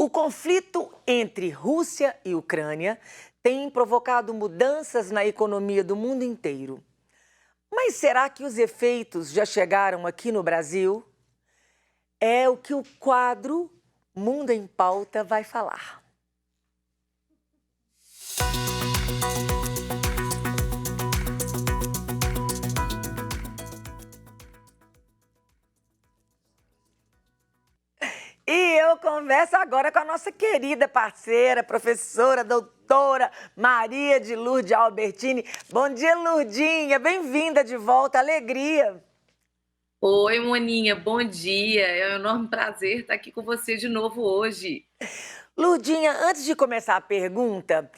O conflito entre Rússia e Ucrânia tem provocado mudanças na economia do mundo inteiro. Mas será que os efeitos já chegaram aqui no Brasil? É o que o quadro Mundo em Pauta vai falar. E eu converso agora com a nossa querida parceira, professora, doutora Maria de Lourdes Albertini. Bom dia, Lourdinha. Bem-vinda de volta. Alegria. Oi, Moninha, bom dia. É um enorme prazer estar aqui com você de novo hoje. Lourdinha, antes de começar a pergunta,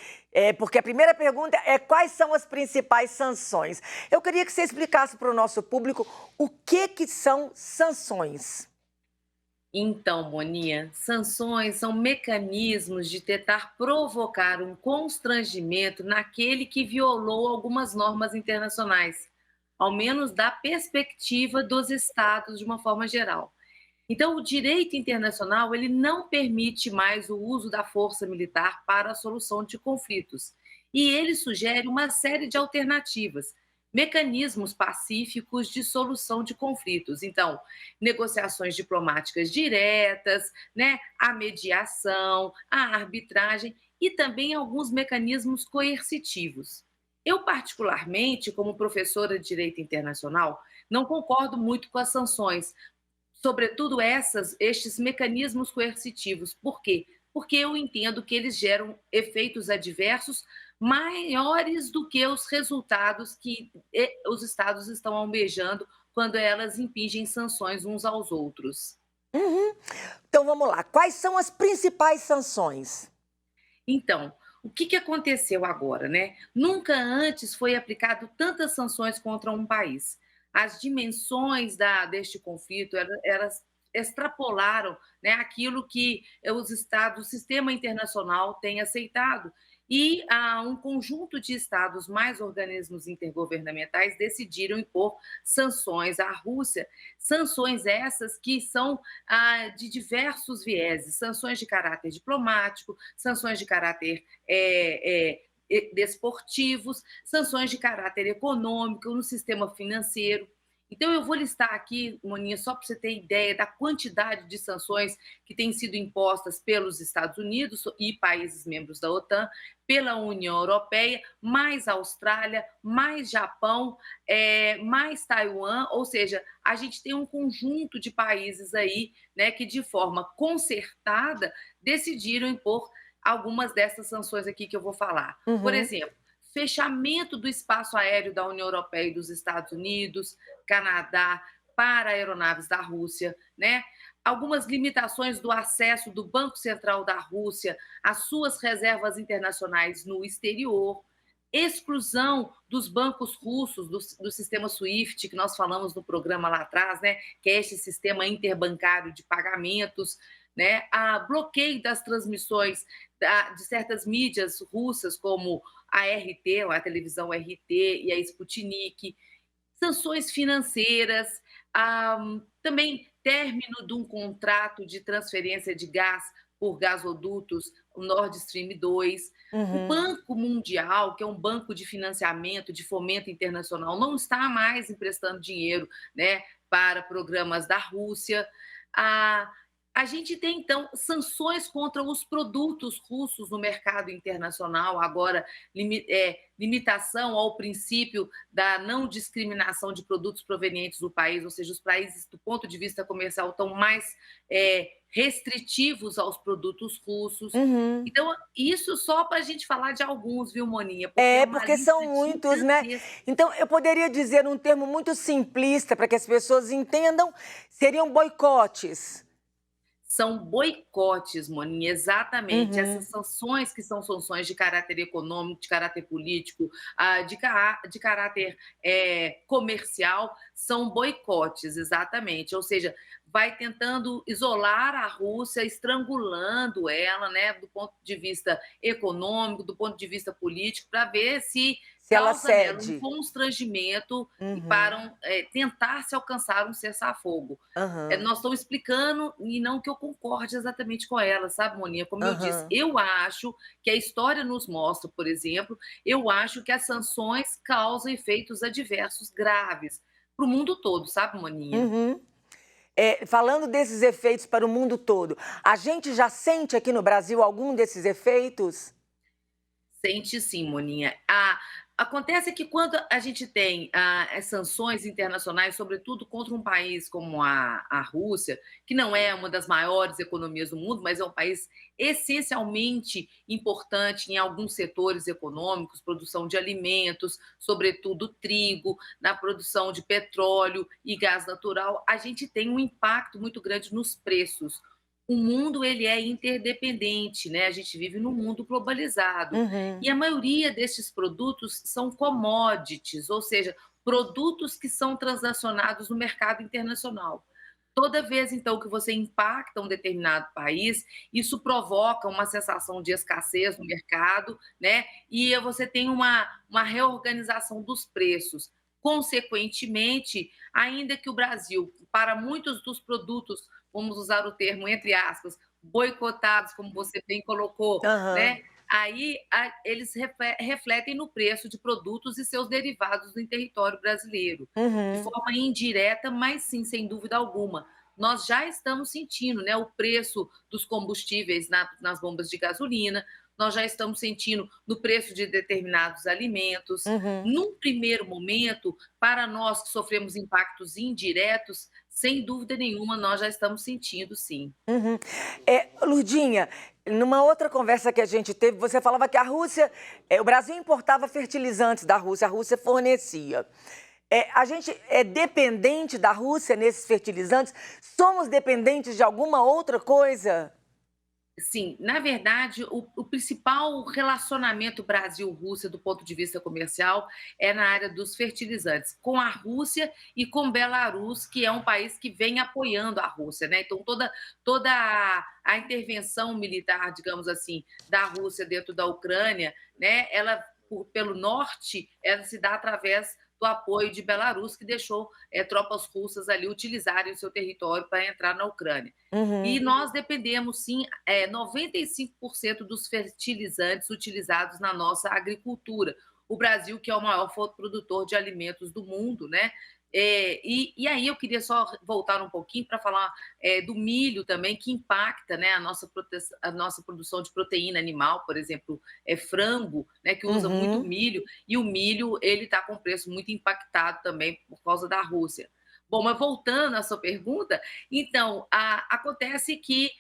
porque a primeira pergunta é quais são as principais sanções. Eu queria que você explicasse para o nosso público o que são sanções. Então, Moninha, sanções são mecanismos de tentar provocar um constrangimento naquele que violou algumas normas internacionais, ao menos da perspectiva dos estados de uma forma geral. Então, o direito internacional ele não permite mais o uso da força militar para a solução de conflitos. E ele sugere uma série de alternativas, mecanismos pacíficos de solução de conflitos. Então, negociações diplomáticas diretas, né, a mediação, a arbitragem e também alguns mecanismos coercitivos. Eu, particularmente, como professora de direito internacional, não concordo muito com as sanções, sobretudo estes mecanismos coercitivos. Por quê? Porque eu entendo que eles geram efeitos adversos maiores do que os resultados que os estados estão almejando quando elas impingem sanções uns aos outros. Uhum. Então vamos lá. Quais são as principais sanções? Então, o que aconteceu agora, né? Nunca antes foi aplicado tantas sanções contra um país. As dimensões deste conflito, elas extrapolaram, né, aquilo que os estados, o sistema internacional tem aceitado. E um conjunto de estados, mais organismos intergovernamentais, decidiram impor sanções à Rússia, sanções essas que são de diversos vieses, sanções de caráter diplomático, sanções de caráter desportivos, sanções de caráter econômico, no sistema financeiro. Então, eu vou listar aqui, Moninha, só para você ter ideia da quantidade de sanções que têm sido impostas pelos Estados Unidos e países membros da OTAN, pela União Europeia, mais Austrália, mais Japão, mais Taiwan, ou seja, a gente tem um conjunto de países aí, né, que de forma concertada decidiram impor algumas dessas sanções aqui que eu vou falar. Por Uhum. exemplo, fechamento do espaço aéreo da União Europeia e dos Estados Unidos, Canadá, para aeronaves da Rússia, né? Algumas limitações do acesso do Banco Central da Rússia às suas reservas internacionais no exterior, exclusão dos bancos russos do sistema SWIFT, que nós falamos no programa lá atrás, né? Que é esse sistema interbancário de pagamentos, né? A bloqueio das transmissões de certas mídias russas, como a RT, a televisão RT e a Sputnik, sanções financeiras, também término de um contrato de transferência de gás por gasodutos, o Nord Stream 2. O Uhum. Banco Mundial, que é um banco de financiamento, de fomento internacional, não está mais emprestando dinheiro, né, para programas da Rússia. A, a gente tem, então, sanções contra os produtos russos no mercado internacional, agora limitação ao princípio da não discriminação de produtos provenientes do país, ou seja, os países, do ponto de vista comercial, estão mais restritivos aos produtos russos. Uhum. Então, isso só para a gente falar de alguns, viu, Moninha? Porque é uma Porque são lista muitos, né? gigantesca. Então, eu poderia dizer um termo muito simplista para que as pessoas entendam, seriam boicotes. São boicotes, Moninha, exatamente. Essas Uhum. sanções que são sanções de caráter econômico, de caráter político, de caráter comercial, são boicotes, exatamente. Ou seja, vai tentando isolar a Rússia, estrangulando ela, né, do ponto de vista econômico, do ponto de vista político, para ver se Se ela causa nela um cede. constrangimento e Uhum, para tentar se alcançar um cessar-fogo. aham, Nós estamos explicando, e não que eu concorde exatamente com ela, sabe, Moninha? Como eu disse, aham. eu acho que a história nos mostra, por exemplo, eu acho que as sanções causam efeitos adversos graves para o mundo todo, sabe, Moninha? Uhum. Falando desses efeitos para o mundo todo, a gente já sente aqui no Brasil algum desses efeitos? Sente sim, Moninha. Acontece que quando a gente tem as sanções internacionais, sobretudo contra um país como a Rússia, que não é uma das maiores economias do mundo, mas é um país essencialmente importante em alguns setores econômicos, produção de alimentos, sobretudo trigo, na produção de petróleo e gás natural, a gente tem um impacto muito grande nos preços. O mundo ele é interdependente, né? A gente vive num mundo globalizado Uhum, e a maioria destes produtos são commodities, ou seja, produtos que são transacionados no mercado internacional. Toda vez, então, que você impacta um determinado país, isso provoca uma sensação de escassez no mercado, né? E você tem uma reorganização dos preços. Consequentemente, ainda que o Brasil, para muitos dos produtos, vamos usar o termo entre aspas, boicotados, como você bem colocou, aham, né? Aí eles refletem no preço de produtos e seus derivados no território brasileiro, de uhum. forma indireta, mas sim, sem dúvida alguma. Nós já estamos sentindo, né, o preço dos combustíveis nas bombas de gasolina, nós já estamos sentindo no preço de determinados alimentos. Uhum, Num primeiro momento, para nós que sofremos impactos indiretos, sem dúvida nenhuma, nós já estamos sentindo, sim. uhum. Lurdinha, numa outra conversa que a gente teve, você falava que o Brasil importava fertilizantes da Rússia, a Rússia fornecia. A gente é dependente da Rússia nesses fertilizantes? Somos dependentes de alguma outra coisa? Sim, na verdade, o principal relacionamento Brasil-Rússia, do ponto de vista comercial, é na área dos fertilizantes, com a Rússia e com Belarus, que é um país que vem apoiando a Rússia, né? Então, toda a intervenção militar, digamos assim, da Rússia dentro da Ucrânia, né? Ela, pelo norte, ela se dá através do apoio de Belarus, que deixou tropas russas ali utilizarem o seu território para entrar na Ucrânia. E Uhum, nós dependemos, sim, 95% dos fertilizantes utilizados na nossa agricultura. O Brasil, que é o maior produtor de alimentos do mundo, né? E aí eu queria só voltar um pouquinho para falar do milho também, que impacta, né, a nossa produção de proteína animal, por exemplo, frango, né, que usa muito uhum. milho, e o milho ele está com preço muito impactado também por causa da Rússia. Bom, mas voltando à sua pergunta, então, acontece que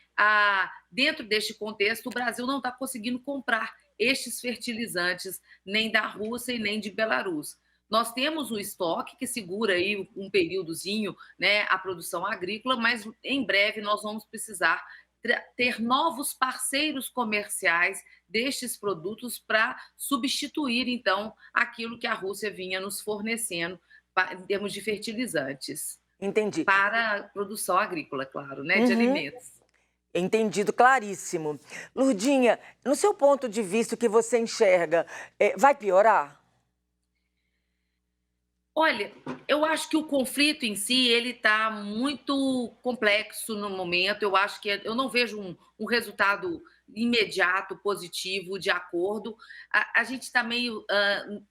dentro deste contexto, o Brasil não está conseguindo comprar estes fertilizantes nem da Rússia e nem de Belarus. Nós temos um estoque que segura aí um períodozinho, né, a produção agrícola, mas em breve nós vamos precisar ter novos parceiros comerciais destes produtos para substituir, então, aquilo que a Rússia vinha nos fornecendo em termos de fertilizantes. Entendi. Para a produção agrícola, claro, né, de Uhum. alimentos. Entendido, claríssimo. Lurdinha, no seu ponto de vista, o que você enxerga, vai piorar? Olha, eu acho que o conflito em si, ele está muito complexo no momento, eu acho que eu não vejo um resultado imediato, positivo, de acordo. A gente está meio,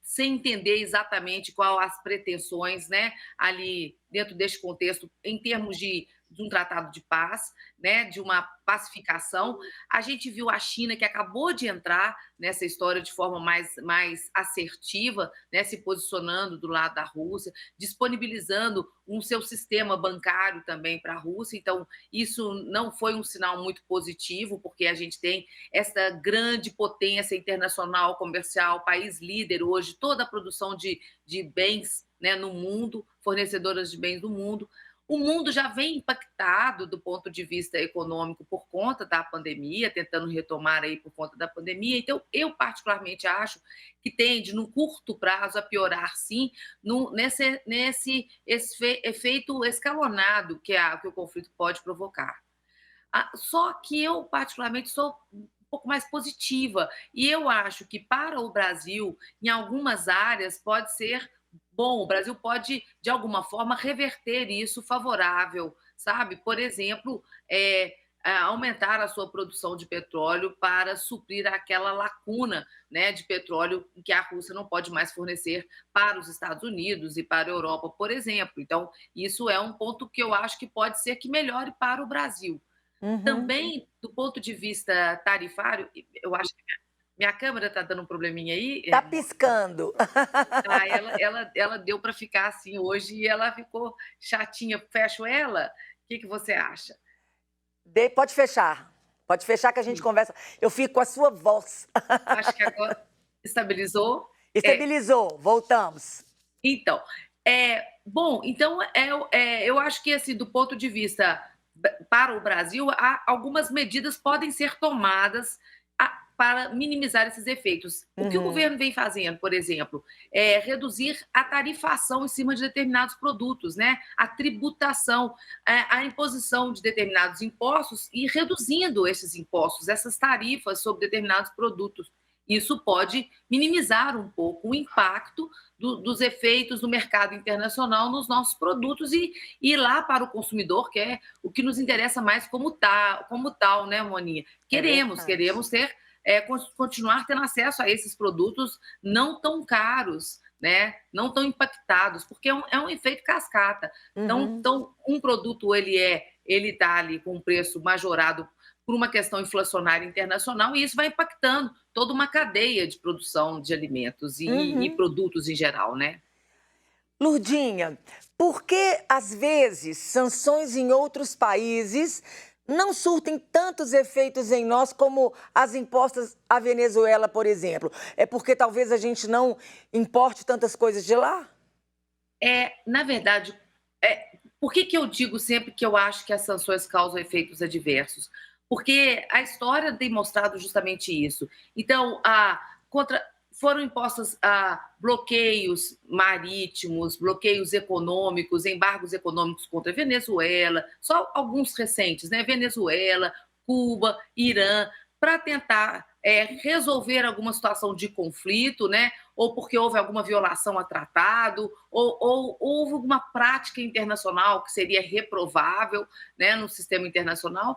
sem entender exatamente qual as pretensões, né, ali dentro deste contexto, em termos de um tratado de paz, né, de uma pacificação. A gente viu a China, que acabou de entrar nessa história de forma mais assertiva, né, se posicionando do lado da Rússia, disponibilizando um seu sistema bancário também para a Rússia. Então, isso não foi um sinal muito positivo, porque a gente tem essa grande potência internacional comercial, país líder hoje, toda a produção de bens, né, no mundo, fornecedoras de bens do mundo. O mundo já vem impactado do ponto de vista econômico por conta da pandemia, tentando retomar aí por conta da pandemia. Então, eu particularmente acho que tende, no curto prazo, a piorar, sim, nesse efeito escalonado que o conflito pode provocar. Só que eu, particularmente, sou um pouco mais positiva. E eu acho que para o Brasil, em algumas áreas, pode ser bom. O Brasil pode, de alguma forma, reverter isso favorável, sabe? Por exemplo, aumentar a sua produção de petróleo para suprir aquela lacuna, né, de petróleo que a Rússia não pode mais fornecer para os Estados Unidos e para a Europa, por exemplo. Então, isso é um ponto que eu acho que pode ser que melhore para o Brasil. Uhum. Também, do ponto de vista tarifário, eu acho que minha câmera está dando um probleminha aí, Tá piscando. ela deu para ficar assim hoje e ela ficou chatinha. Fecho ela? O que que você acha? Pode fechar. Pode fechar que a gente Sim. conversa. Eu fico com a sua voz. Acho que agora estabilizou? É. Estabilizou, voltamos. Então, bom, então eu acho que assim, do ponto de vista para o Brasil, algumas medidas podem ser tomadas para minimizar esses efeitos. O que o Uhum. governo vem fazendo, por exemplo, é reduzir a tarifação em cima de determinados produtos, né? A tributação, a imposição de determinados impostos e reduzindo esses impostos, essas tarifas sobre determinados produtos. Isso pode minimizar um pouco o impacto dos efeitos do mercado internacional nos nossos produtos e ir lá para o consumidor, que é o que nos interessa mais como tal, né, Moninha? É verdade. Queremos ter, continuar tendo acesso a esses produtos não tão caros, né? Não tão impactados, porque é um efeito cascata. Uhum. Então, um produto ele está ali com um preço majorado por uma questão inflacionária internacional, e isso vai impactando toda uma cadeia de produção de alimentos e Uhum. produtos em geral, né? Lurdinha, por que às vezes sanções em outros países não surtem tantos efeitos em nós como as impostas à Venezuela, por exemplo? É porque talvez a gente não importe tantas coisas de lá? Na verdade, por que eu digo sempre que eu acho que as sanções causam efeitos adversos? Porque a história tem mostrado justamente isso. Então, foram impostos bloqueios marítimos, bloqueios econômicos, embargos econômicos contra a Venezuela, só alguns recentes, né? Venezuela, Cuba, Irã, para tentar resolver alguma situação de conflito, né? Ou porque houve alguma violação a tratado, ou houve alguma prática internacional que seria reprovável, né, no sistema internacional.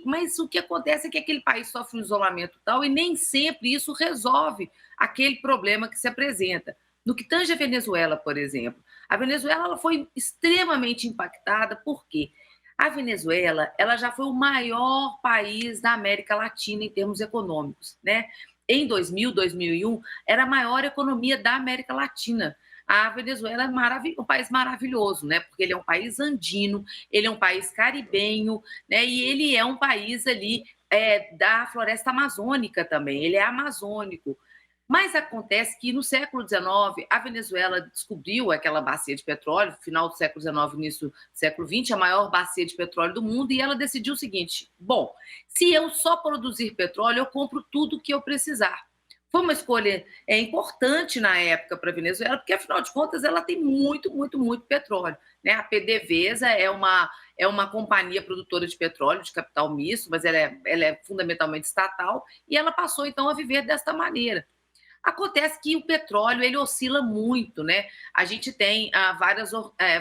Mas o que acontece é que aquele país sofre um isolamento tal e nem sempre isso resolve aquele problema que se apresenta. No que tange a Venezuela, por exemplo, a Venezuela ela foi extremamente impactada, por quê? A Venezuela ela já foi o maior país da América Latina em termos econômicos, né? Em 2000, 2001, era a maior economia da América Latina. A Venezuela é um país maravilhoso, né? Porque ele é um país andino, ele é um país caribenho, né? E ele é um país ali da floresta amazônica também, ele é amazônico. Mas acontece que no século XIX, a Venezuela descobriu aquela bacia de petróleo, final do século XIX, início do século XX, a maior bacia de petróleo do mundo, e ela decidiu o seguinte: bom, se eu só produzir petróleo, eu compro tudo que eu precisar. Foi uma escolha importante na época para a Venezuela, porque afinal de contas ela tem muito, muito, muito petróleo. Né? A PDVSA é uma companhia produtora de petróleo, de capital misto, mas ela é fundamentalmente estatal, e ela passou então a viver desta maneira. Acontece que o petróleo ele oscila muito, né? A gente tem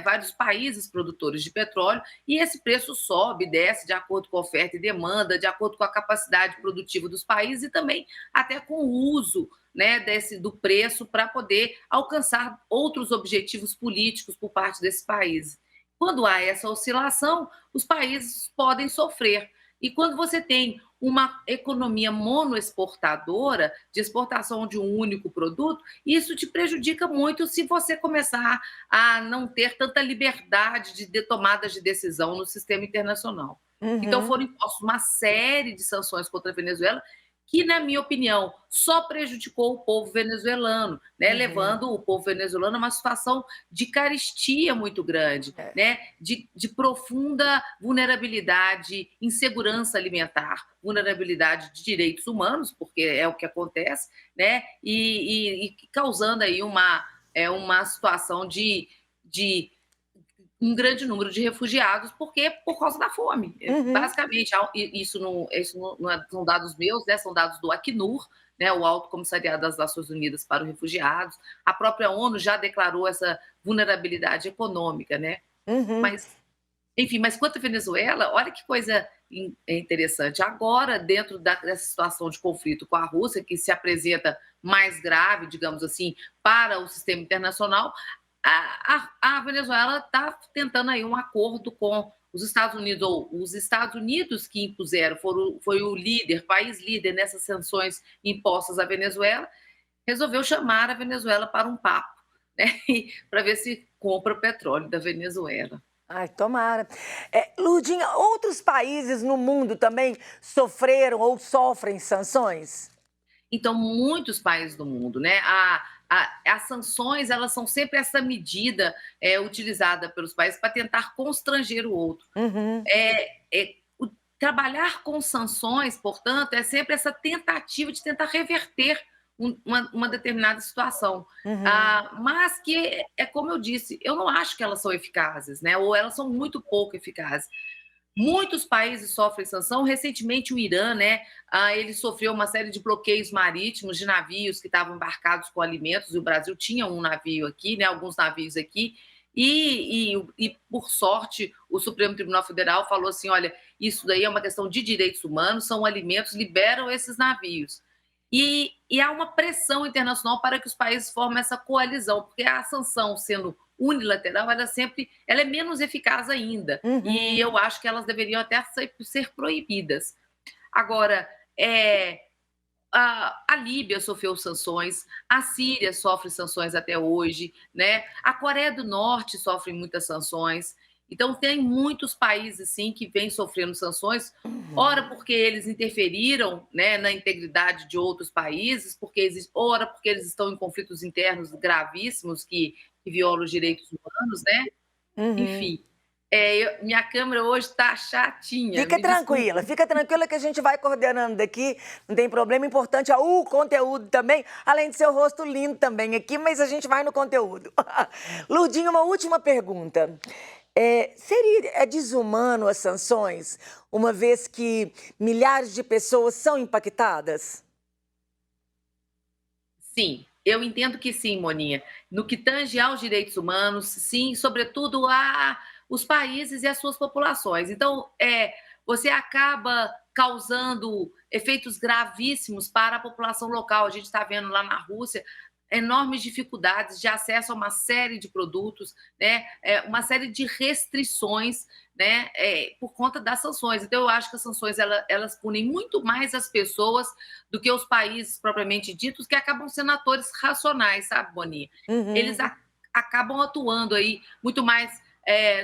vários países produtores de petróleo e esse preço sobe, desce de acordo com a oferta e demanda, de acordo com a capacidade produtiva dos países e também até com o uso, né, do preço para poder alcançar outros objetivos políticos por parte desses países. Quando há essa oscilação, os países podem sofrer. E quando você tem uma economia monoexportadora, de exportação de um único produto, isso te prejudica muito se você começar a não ter tanta liberdade de tomadas de decisão no sistema internacional. Então Uhum. foram impostos uma série de sanções contra a Venezuela, que, na minha opinião, só prejudicou o povo venezuelano, né, levando o povo venezuelano a uma situação de carestia muito grande, É. né, de profunda vulnerabilidade, insegurança alimentar, vulnerabilidade de direitos humanos, porque é o que acontece, né, e causando aí uma situação de um grande número de refugiados, porque por causa da fome. Basicamente, isso não são dados meus, né, são dados do Acnur, né, o Alto Comissariado das Nações Unidas para os Refugiados. A própria ONU já declarou essa vulnerabilidade econômica, né? Uhum. Mas, enfim, mas quanto à Venezuela, olha que coisa interessante. Agora, dentro dessa situação de conflito com a Rússia, que se apresenta mais grave, digamos assim, para o sistema internacional, a Venezuela está tentando aí um acordo com os Estados Unidos, ou os Estados Unidos que impuseram, foi o país líder nessas sanções impostas à Venezuela, resolveu chamar a Venezuela para um papo, né, para ver se compra o petróleo da Venezuela. Ai, tomara. Lurdinha, outros países no mundo também sofreram ou sofrem sanções? Então, muitos países do mundo, né? As sanções, elas são sempre essa medida utilizada pelos países para tentar constranger o outro. Uhum. Trabalhar com sanções, portanto, é sempre essa tentativa de tentar reverter uma determinada situação. Mas que, é como eu disse, eu não acho que elas são eficazes, né? Ou elas são muito pouco eficazes. Muitos países sofrem sanção. Recentemente, o Irã, né, ele sofreu uma série de bloqueios marítimos de navios que estavam embarcados com alimentos, e o Brasil tinha um navio aqui, né, alguns navios aqui, por sorte, o Supremo Tribunal Federal falou assim, olha, isso daí é uma questão de direitos humanos, são alimentos, liberam esses navios. E há uma pressão internacional para que os países formem essa coalizão, porque a sanção sendo unilateral, ela é menos eficaz ainda. E eu acho que elas deveriam até ser proibidas. Agora, a Líbia sofreu sanções, a Síria sofre sanções até hoje, né? A Coreia do Norte sofre muitas sanções. Então, tem muitos países, sim, que vêm sofrendo sanções, ora porque eles interferiram, né, na integridade de outros países, ora porque eles estão em conflitos internos gravíssimos que violam os direitos humanos, né? Enfim, minha câmera hoje está chatinha, me desculpa. Fica tranquila que a gente vai coordenando daqui, não tem problema. Importante é o conteúdo também, além de seu rosto lindo também aqui, mas a gente vai no conteúdo. Lurdinha, uma última pergunta. Seria desumano as sanções, uma vez que milhares de pessoas são impactadas? Sim, eu entendo que sim, Moninha. No que tange aos direitos humanos, sim, sobretudo os países e as suas populações. Então, você acaba causando efeitos gravíssimos para a população local. A gente está vendo lá na Rússia enormes dificuldades de acesso a uma série de produtos, né? Uma série de restrições, né? Por conta das sanções. Então, eu acho que as sanções elas punem muito mais as pessoas do que os países propriamente ditos, que acabam sendo atores racionais, sabe, Boninha? Eles acabam atuando aí muito mais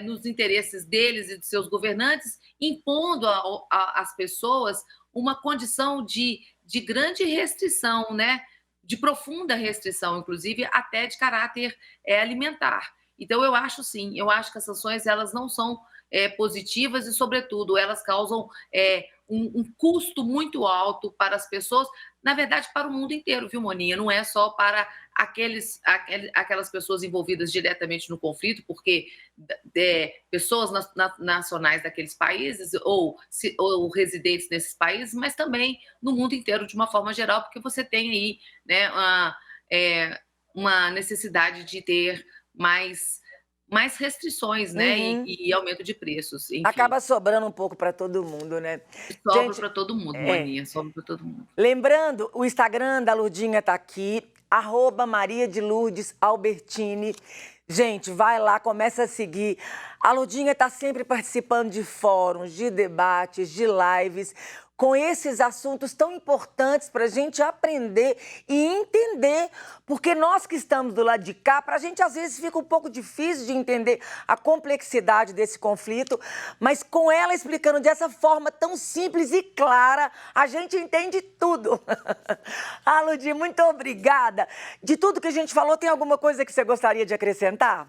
nos interesses deles e de seus governantes, impondo às pessoas uma condição de grande restrição, né? De profunda restrição, inclusive até de caráter alimentar. Então, eu acho sim, eu acho que as sanções elas não são positivas e, sobretudo, elas causam um custo muito alto para as pessoas, na verdade, para o mundo inteiro, viu, Moninha? Não é só para aquelas pessoas envolvidas diretamente no conflito, porque pessoas nacionais daqueles países ou residentes nesses países, mas também no mundo inteiro, de uma forma geral, porque você tem aí, né, uma necessidade de ter mais restrições, né, e aumento de preços, enfim. Acaba sobrando um pouco para todo mundo, né? Sobra para todo mundo, Moninha, sobra para todo mundo. Lembrando, o Instagram da Lurdinha está aqui, @Maria de Lourdes Albertini. Gente, vai lá, começa a seguir. A Lurdinha está sempre participando de fóruns, de debates, de lives, com esses assuntos tão importantes para a gente aprender e entender, porque nós que estamos do lado de cá, para a gente às vezes fica um pouco difícil de entender a complexidade desse conflito, mas com ela explicando dessa forma tão simples e clara, a gente entende tudo. Ah, Ludi, muito obrigada. De tudo que a gente falou, tem alguma coisa que você gostaria de acrescentar?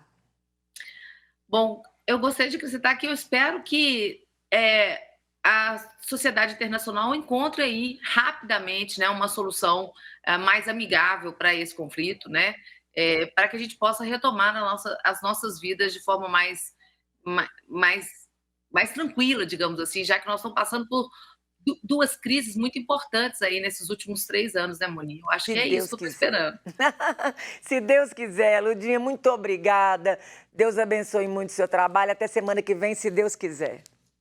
Bom, eu gostaria de acrescentar que eu espero que a sociedade internacional encontre aí rapidamente, né, uma solução mais amigável para esse conflito, né, para que a gente possa retomar as nossas vidas de forma ma- mais, mais tranquila, digamos assim, já que nós estamos passando por duas crises muito importantes aí nesses últimos 3 anos, né, Moni? Eu acho Se que é isso Deus que eu estou quiser. esperando. Se Deus quiser, Ludinha, muito obrigada. Deus abençoe muito o seu trabalho. Até semana que vem, se Deus quiser.